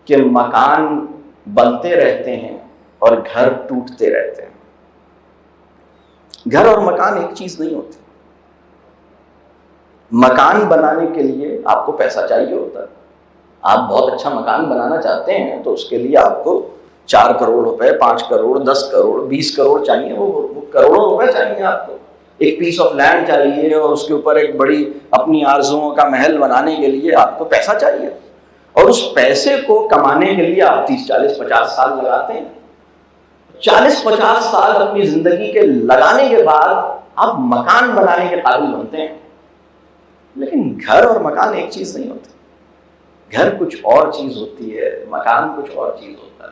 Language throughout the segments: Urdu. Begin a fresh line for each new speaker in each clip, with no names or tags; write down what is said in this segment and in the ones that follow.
کہ مکان بنتے رہتے ہیں اور گھر ٹوٹتے رہتے ہیں. گھر اور مکان ایک چیز نہیں ہوتی. مکان بنانے کے لیے آپ کو پیسہ چاہیے ہوتا ہے. آپ بہت اچھا مکان بنانا چاہتے ہیں تو اس کے لیے آپ کو 4 کروڑ روپے, 5 کروڑ, 10 کروڑ, 20 کروڑ چاہیے. وہ کروڑوں روپے چاہیے آپ کو. ایک پیس آف لینڈ چاہیے اور اس کے اوپر ایک بڑی اپنی آرزوؤں کا محل بنانے کے لیے آپ کو پیسہ چاہیے. اور اس پیسے کو کمانے کے لیے آپ 30, 40, 50 سال لگاتے ہیں. 40-50 سال اپنی زندگی کے لگانے کے بعد آپ مکان بنانے کے قابل بنتے ہیں. لیکن گھر اور مکان ایک چیز نہیں ہوتی. گھر کچھ اور چیز ہوتی ہے, مکان کچھ اور چیز ہوتا ہے.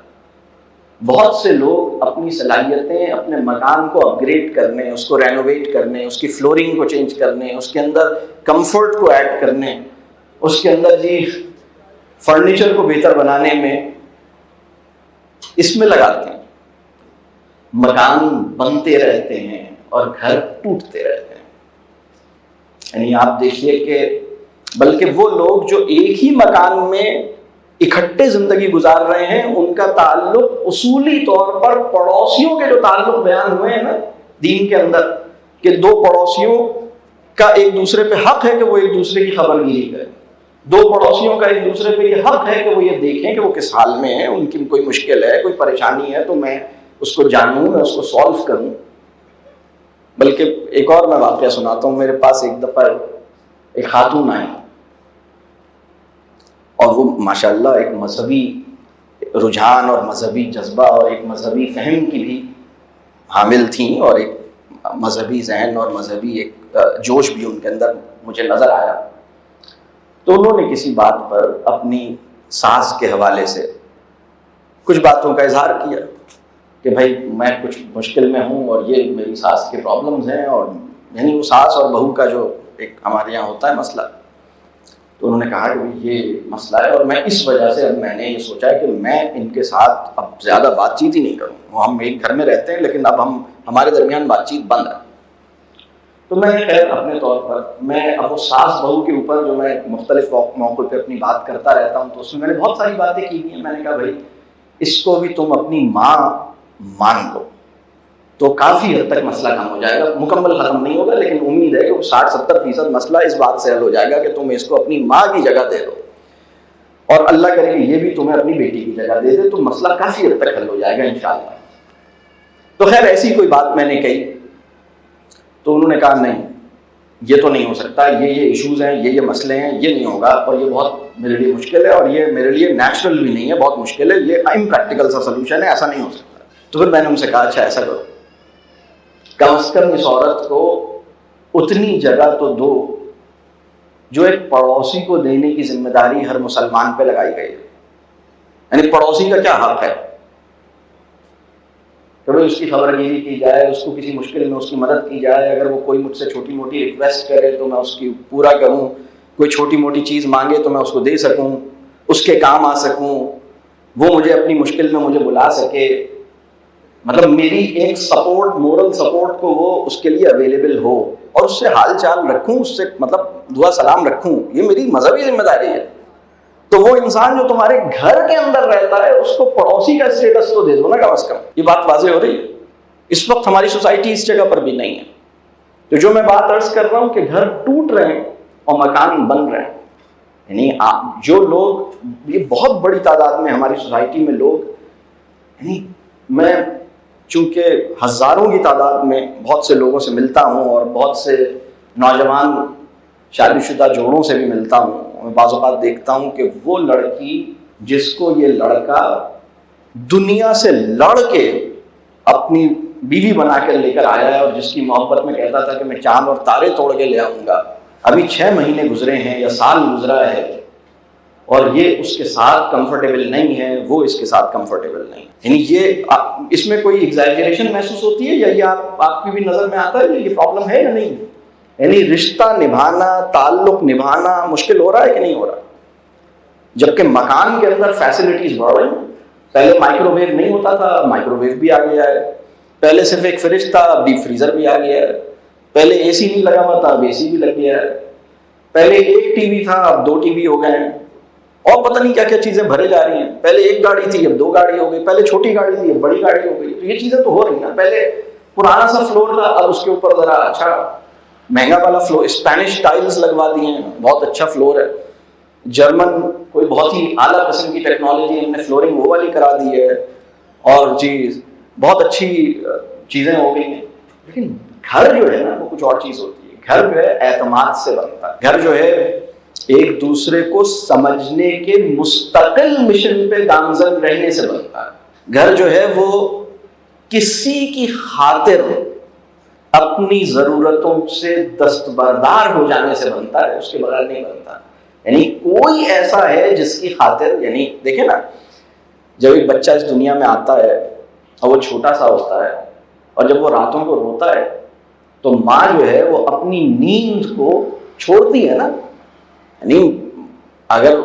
بہت سے لوگ اپنی صلاحیتیں اپنے مکان کو اپ گریڈ کرنے, اس کو رینوویٹ کرنے, اس کی فلورنگ کو چینج کرنے, اس کے اندر کمفرٹ کو ایڈ کرنے, اس کے اندر فرنیچر کو بہتر بنانے میں اس میں لگاتے ہیں. مکان بنتے رہتے ہیں اور گھر ٹوٹتے رہتے ہیں. یعنی آپ دیکھیے کہ بلکہ وہ لوگ جو ایک ہی مکان میں اکٹھے زندگی گزار رہے ہیں, ان کا تعلق اصولی طور پر پڑوسیوں کے جو تعلق بیان ہوئے ہیں نا دین کے اندر, کہ 2 پڑوسیوں کا ایک دوسرے پہ حق ہے کہ وہ ایک دوسرے کی خبر گیری کریں. 2 پڑوسیوں کا ایک دوسرے پہ یہ حق ہے کہ وہ یہ دیکھیں کہ وہ کس حال میں ہیں, ان کی کوئی مشکل ہے, کوئی پریشانی ہے تو میں اس کو جانوں, میں اس کو سالو کروں. بلکہ ایک اور میں واقعہ سناتا ہوں. میرے پاس ایک دفعہ ایک خاتون آئی اور وہ ماشاءاللہ ایک مذہبی رجحان اور مذہبی جذبہ اور ایک مذہبی فہم کی بھی حامل تھیں, اور ایک مذہبی ذہن اور مذہبی ایک جوش بھی ان کے اندر مجھے نظر آیا. تو انہوں نے کسی بات پر اپنی ساس کے حوالے سے کچھ باتوں کا اظہار کیا کہ بھائی میں کچھ مشکل میں ہوں اور یہ میری ساس کے پرابلمز ہیں, اور یعنی وہ ساس اور بہو کا جو ایک ہمارے یہاں ہوتا ہے مسئلہ. تو انہوں نے کہا کہ یہ مسئلہ ہے اور میں اس وجہ سے اب میں نے یہ سوچا ہے کہ میں ان کے ساتھ اب زیادہ بات چیت ہی نہیں کروں. ہم ایک گھر میں رہتے ہیں لیکن اب ہمارے درمیان بات چیت بند ہے. تو میں خیر اپنے طور پر میں اب وہ ساس بہو کے اوپر جو میں مختلف موقع پہ اپنی بات کرتا رہتا ہوں, تو اس میں نے بہت ساری باتیں کی ہیں. میں نے کہا بھائی اس کو بھی تم اپنی ماں مان لو تو کافی حد تک مسئلہ کم ہو جائے گا. مکمل ختم نہیں ہوگا لیکن امید ہے کہ 60-70% مسئلہ اس بات سے حل ہو جائے گا کہ تم اس کو اپنی ماں کی جگہ دے دو, اور اللہ کرے کہ یہ بھی تمہیں اپنی بیٹی کی جگہ دے دے, تو مسئلہ کافی حد تک حل ہو جائے گا انشاءاللہ. تو خیر ایسی کوئی بات میں نے کہی تو انہوں نے کہا نہیں یہ تو نہیں ہو سکتا, یہ ایشوز ہیں, یہ مسئلے ہیں, یہ نہیں ہوگا, اور یہ بہت میرے لیے مشکل ہے, اور یہ میرے لیے نیچرل بھی نہیں ہے, بہت مشکل ہے, یہ امپریکٹیکل سا سلوشن ہے, ایسا نہیں ہو سکتا. تو پھر میں نے ان سے کہا اچھا ایسا کرو, کم از کم اس عورت کو اتنی جگہ تو دو جو ایک پڑوسی کو دینے کی ذمہ داری ہر مسلمان پہ لگائی گئی ہے. یعنی پڑوسی کا کیا حق ہے کہ اس کی خبر گیری کی جائے, اس کو کسی مشکل میں اس کی مدد کی جائے, اگر وہ کوئی مجھ سے چھوٹی موٹی ریکویسٹ کرے تو میں اس کی پورا کروں, کوئی چھوٹی موٹی چیز مانگے تو میں اس کو دے سکوں, اس کے کام آ سکوں, وہ مجھے اپنی مشکل میں مجھے بلا سکے, مطلب میری ایک سپورٹ, مورل سپورٹ کو وہ اس کے لیے اویلیبل ہو, اور اس سے حال چال رکھوں, اس سے مطلب دعا سلام رکھوں, یہ میری مذہبی ذمہ داری ہے. تو وہ انسان جو تمہارے گھر کے اندر رہتا ہے اس کو پڑوسی کا اسٹیٹس تو دے دو نا کم از کم. یہ بات واضح ہو رہی ہے. اس وقت ہماری سوسائٹی اس جگہ پر بھی نہیں ہے. تو جو میں بات عرض کر رہا ہوں کہ گھر ٹوٹ رہے ہیں اور مکان بن رہے ہیں, یعنی جو لوگ, یہ بہت بڑی تعداد میں ہماری سوسائٹی میں لوگ, یعنی میں چونکہ ہزاروں کی تعداد میں بہت سے لوگوں سے ملتا ہوں اور بہت سے نوجوان شادی شدہ جوڑوں سے بھی ملتا ہوں, میں بعض اوقات دیکھتا ہوں کہ وہ لڑکی جس کو یہ لڑکا دنیا سے لڑ کے اپنی بیوی بنا کر لے کر آیا ہے, اور جس کی محبت میں کہتا تھا کہ میں چاند اور تارے توڑ کے لے آؤں گا, ابھی 6 مہینے گزرے ہیں یا سال گزرا ہے اور یہ اس کے ساتھ کمفرٹیبل نہیں ہے, وہ اس کے ساتھ کمفرٹیبل نہیں. یعنی یہ اس میں کوئی ایگزیجریشن محسوس ہوتی ہے یا یہ آپ کی بھی نظر میں آتا ہے یہ پرابلم ہے یا نہیں؟ یعنی رشتہ نبھانا, تعلق نبھانا مشکل ہو رہا ہے کہ نہیں ہو رہا؟ جبکہ مکان کے اندر فیسلٹیز بڑھ رہی ہیں. پہلے مائکرو ویو نہیں ہوتا تھا, مائکرو ویو بھی آ گیا ہے. پہلے صرف ایک فریج تھا, اب ڈیپ فریزر بھی آ گیا ہے. پہلے اے سی نہیں لگا ہوا تھا, اب اے سی بھی لگ گیا ہے. پہلے ایک ٹی وی تھا, اب 2 ٹی وی ہو گئے ہیں. اور پتہ نہیں کیا کیا چیزیں بھرے جا رہی ہیں. پہلے ایک گاڑی تھی اب 2 گاڑی ہو گئی, پہلے چھوٹی گاڑی تھی اب بڑی گاڑی ہو گئی. تو یہ چیزیں تو ہو رہی ہیں نا. پہلے پرانا سا فلور تھا, اب اس کے اوپر ذرا اچھا مہنگا والا فلور, اسپینش ٹائلز لگوا دی ہیں, بہت اچھا فلور ہے. جرمن کوئی بہت ہی اعلیٰ قسم کی ٹیکنالوجی ہم نے فلورنگ وہ والی کرا دی ہے, اور جی بہت اچھی چیزیں ہو گئی ہیں. لیکن گھر جو ہے نا وہ کچھ اور چیز ہوتی ہے. گھر جو ہے اعتماد سے بنتا ہے. گھر جو ہے ایک دوسرے کو سمجھنے کے مستقل مشن پہ گامزن رہنے سے بنتا ہے. گھر جو ہے وہ کسی کی خاطر اپنی ضرورتوں سے دستبردار ہو جانے سے بنتا ہے, اس کے بغیر نہیں بنتا. یعنی کوئی ایسا ہے جس کی خاطر, یعنی دیکھیں نا, جب ایک بچہ اس دنیا میں آتا ہے اور وہ چھوٹا سا ہوتا ہے, اور جب وہ راتوں کو روتا ہے تو ماں جو ہے وہ اپنی نیند کو چھوڑتی ہے نا. یعنی اگر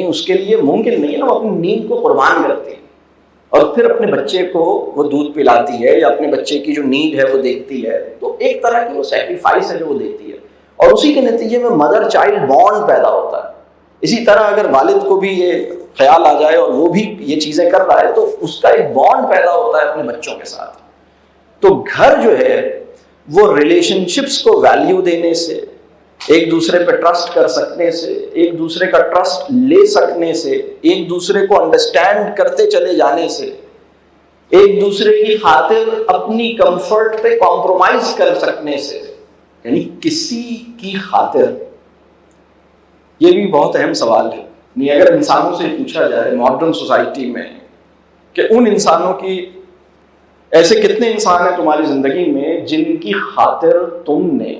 اس کے لیے ممکن نہیں ہے نا, وہ اپنی نیند کو قربان کرتی ہے, اور پھر اپنے بچے کو وہ دودھ پلاتی ہے یا اپنے بچے کی جو نیڈ ہے وہ دیکھتی ہے. تو ایک طرح کی وہ سیکریفائس ہے جو وہ دیتی ہے, اور اسی کے نتیجے میں مدر چائلڈ بانڈ پیدا ہوتا ہے. اسی طرح اگر والد کو بھی یہ خیال آ جائے اور وہ بھی یہ چیزیں کر رہا ہے تو اس کا ایک بانڈ پیدا ہوتا ہے اپنے بچوں کے ساتھ. تو گھر جو ہے وہ ریلیشن شپس کو ویلیو دینے سے, ایک دوسرے پہ ٹرسٹ کر سکنے سے, ایک دوسرے کا ٹرسٹ لے سکنے سے, ایک دوسرے کو انڈرسٹینڈ کرتے چلے جانے سے, ایک دوسرے کی خاطر اپنی کمفرٹ پہ کمپرومائز کر سکنے سے, یعنی کسی کی خاطر. یہ بھی بہت اہم سوال ہے. نہیں اگر انسانوں سے پوچھا جائے ماڈرن سوسائٹی میں کہ ان انسانوں کی, ایسے کتنے انسان ہیں تمہاری زندگی میں جن کی خاطر تم نے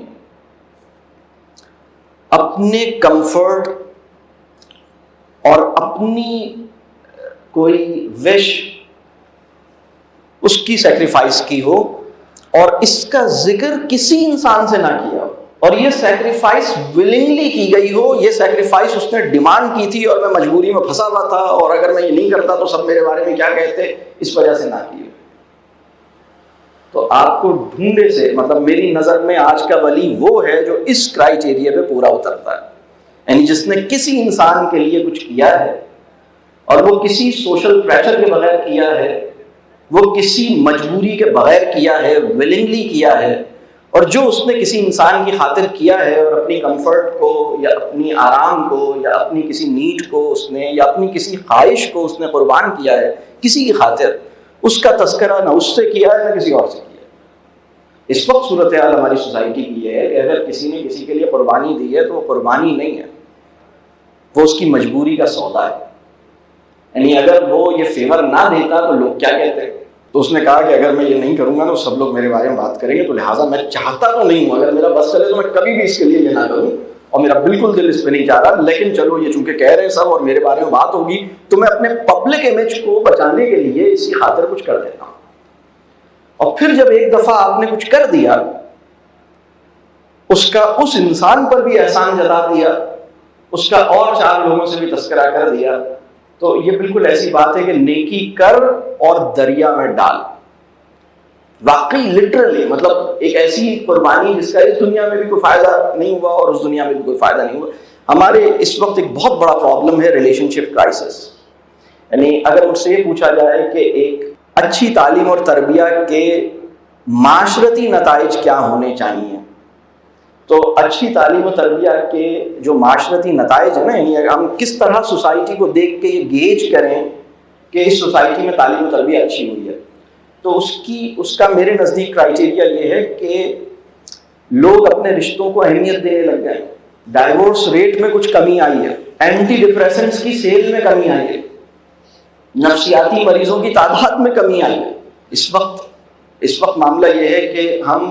اپنے کمفرٹ اور اپنی کوئی وش اس کی سیکریفائس کی ہو, اور اس کا ذکر کسی انسان سے نہ کیا ہو, اور یہ سیکریفائس ولنگلی کی گئی ہو, یہ سیکریفائس اس نے ڈیمانڈ کی تھی اور میں مجبوری میں پھنسا ہوا تھا, اور اگر میں یہ نہیں کرتا تو سب میرے بارے میں کیا کہتے, اس وجہ سے نہ کی ہو. تو آپ کو ڈھونڈے سے, مطلب میری نظر میں آج کا ولی وہ ہے جو اس کرائیٹیریا پہ پورا اترتا ہے. یعنی جس نے کسی انسان کے لیے کچھ کیا ہے, اور وہ کسی سوشل پریشر کے بغیر کیا ہے, وہ کسی مجبوری کے بغیر کیا ہے, ولنگلی کیا ہے, اور جو اس نے کسی انسان کی خاطر کیا ہے اور اپنی کمفرٹ کو یا اپنی آرام کو یا اپنی کسی نیڈ کو اس نے یا اپنی کسی خواہش کو اس نے قربان کیا ہے کسی کی خاطر, اس کا تذکرہ نہ اس سے کیا ہے نہ کسی اور سے کیا ہے. اس وقت صورتحال ہماری سوسائٹی کی یہ ہے کہ اگر کسی نے کسی کے لیے قربانی دی ہے تو وہ قربانی نہیں ہے, وہ اس کی مجبوری کا سودا ہے. یعنی اگر وہ یہ فیور نہ دیتا تو لوگ کیا کہتے ہیں. تو اس نے کہا کہ اگر میں یہ نہیں کروں گا تو سب لوگ میرے بارے میں بات کریں گے, تو لہٰذا میں چاہتا تو نہیں ہوں, اگر میرا بس چلے تو میں کبھی بھی اس کے لیے یہ نہ کروں, اور میرا بالکل دل اس پہ نہیں چاہ رہا, لیکن چلو یہ چونکہ کہہ رہے ہیں سب اور میرے بارے میں بات ہوگی تو میں اپنے پبلک امیج کو بچانے کے لیے اس کی خاطر کچھ کر دیتا ہوں. اور پھر جب ایک دفعہ آپ نے کچھ کر دیا, اس کا اس انسان پر بھی احسان جتا دیا, اس کا اور 4 لوگوں سے بھی تذکرہ کر دیا, تو یہ بالکل ایسی بات ہے کہ نیکی کر اور دریا میں ڈال. واقعی لٹرلی, مطلب ایک ایسی قربانی جس کا اس دنیا میں بھی کوئی فائدہ نہیں ہوا اور اس دنیا میں بھی کوئی فائدہ نہیں ہوا. ہمارے اس وقت ایک بہت بڑا پرابلم ہے ریلیشن شپ کرائسس. یعنی اگر مجھ سے یہ پوچھا جائے کہ ایک اچھی تعلیم اور تربیہ کے معاشرتی نتائج کیا ہونے چاہیے, تو اچھی تعلیم و تربیہ کے جو معاشرتی نتائج ہیں نا, یعنی ہم کس طرح سوسائٹی کو دیکھ کے یہ گیج کریں کہ اس سوسائٹی میں تعلیم و تربیہ اچھی ہوئی ہے, تو اس کا میرے نزدیک کرائیٹیریا یہ ہے کہ لوگ اپنے رشتوں کو اہمیت دینے لگ گئے, ڈائیورس ریٹ میں کچھ کمی آئی ہے, اینٹی ڈپریسنٹس کی سیل میں کمی آئی ہے, نفسیاتی مریضوں کی تعداد میں کمی آئی ہے. اس وقت معاملہ یہ ہے کہ ہم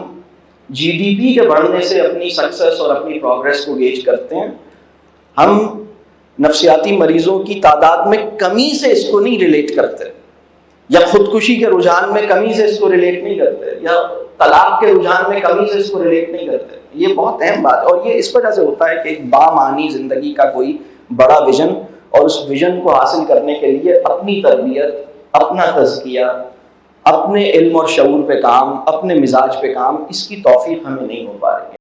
جی ڈی پی کے بڑھنے سے اپنی سکسیس اور اپنی پروگریس کو گیج کرتے ہیں, ہم نفسیاتی مریضوں کی تعداد میں کمی سے اس کو نہیں ریلیٹ کرتے, یا خودکشی کے رجحان میں کمی سے اس کو ریلیٹ نہیں کرتے, یا طلاق کے رجحان میں کمی سے اس کو ریلیٹ نہیں کرتے. یہ بہت اہم بات ہے, اور یہ اس وجہ سے ہوتا ہے کہ ایک بامعنی زندگی کا کوئی بڑا ویژن, اور اس ویژن کو حاصل کرنے کے لیے اپنی تربیت, اپنا تزکیہ, اپنے علم اور شعور پہ کام, اپنے مزاج پہ کام, اس کی توفیق ہمیں نہیں ہو پا رہی ہے.